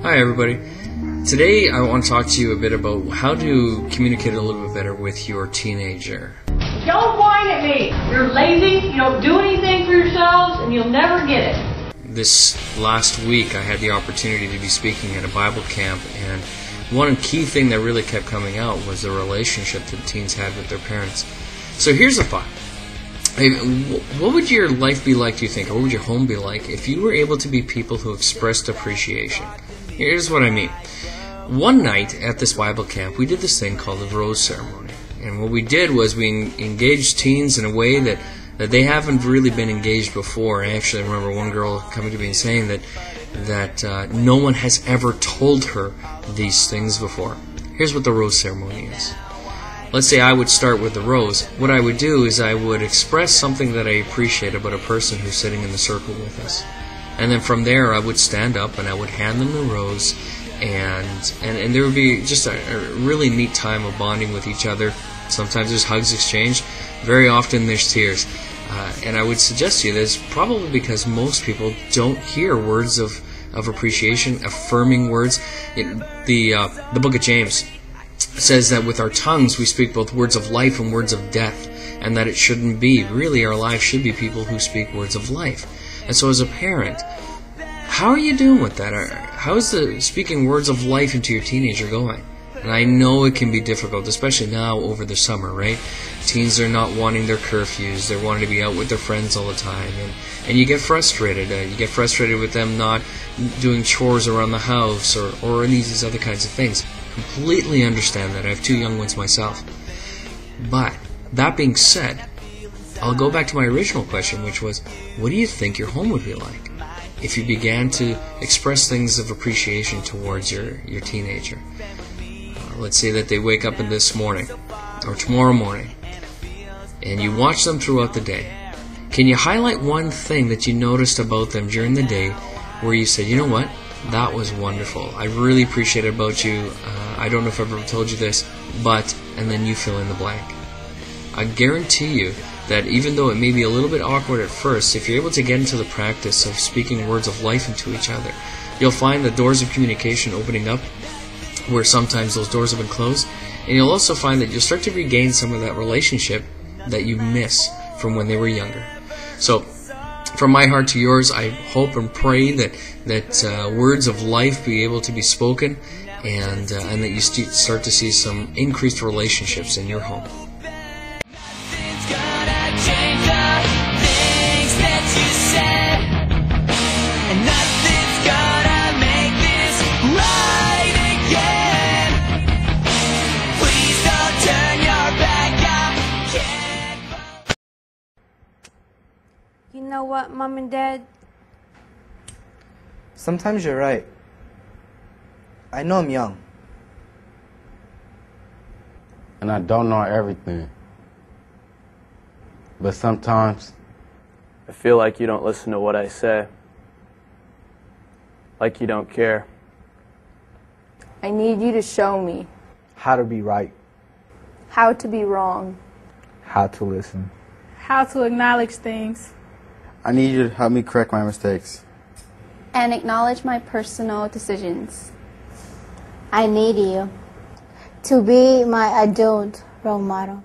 Hi everybody. Today I want to talk to you a bit about how to communicate a little bit better with your teenager. Don't whine at me. You're lazy, you don't do anything for yourselves, and you'll never get it. This last week I had the opportunity to be speaking at a Bible camp, and one key thing that really kept coming out was the relationship that teens had with their parents. So here's a thought. What would your life be like, do you think, or what would your home be like if you were able to be people who expressed appreciation? Here's what I mean. One night at this Bible camp, we did this thing called the rose ceremony. And what we did was we engaged teens in a way that they haven't really been engaged before. I actually remember one girl coming to me and saying that no one has ever told her these things before. Here's what the rose ceremony is. Let's say I would start with the rose. What I would do is I would express something that I appreciate about a person who's sitting in the circle with us. And then from there I would stand up and I would hand them the rose, and there would be just a really neat time of bonding with each other. Sometimes there's hugs exchanged. Very often there's tears. And I would suggest to you this probably because most people don't hear words of appreciation, affirming words. The book of James says that with our tongues we speak both words of life and words of death, and that it shouldn't be. Really, our lives should be people who speak words of life. And so as a parent, how are you doing with that? How is the speaking words of life into your teenager going? And I know it can be difficult, especially now over the summer, right? Teens are not wanting their curfews. They're wanting to be out with their friends all the time. And you get frustrated. You get frustrated with them not doing chores around the house or these other kinds of things. Completely understand that. I have 2 young ones myself. But that being said, I'll go back to my original question, which was, what do you think your home would be like if you began to express things of appreciation towards your teenager? Let's say that they wake up in this morning or tomorrow morning, and you watch them throughout the day. Can you highlight one thing that you noticed about them during the day where you said, you know what, that was wonderful. I really appreciate it about you. I don't know if I've ever told you this, but, and then you fill in the blank. I guarantee you that even though it may be a little bit awkward at first, if you're able to get into the practice of speaking words of life into each other, you'll find the doors of communication opening up where sometimes those doors have been closed, and you'll also find that you'll start to regain some of that relationship that you miss from when they were younger. So, from my heart to yours, I hope and pray that words of life be able to be spoken, and that you start to see some increased relationships in your home. You know what, Mom and Dad? Sometimes you're right. I know I'm young. And I don't know everything. But sometimes I feel like you don't listen to what I say. Like you don't care. I need you to show me How to be right. how to be wrong. How to listen. How to acknowledge things. I need you to help me correct my mistakes. And acknowledge my personal decisions. I need you to be my adult role model.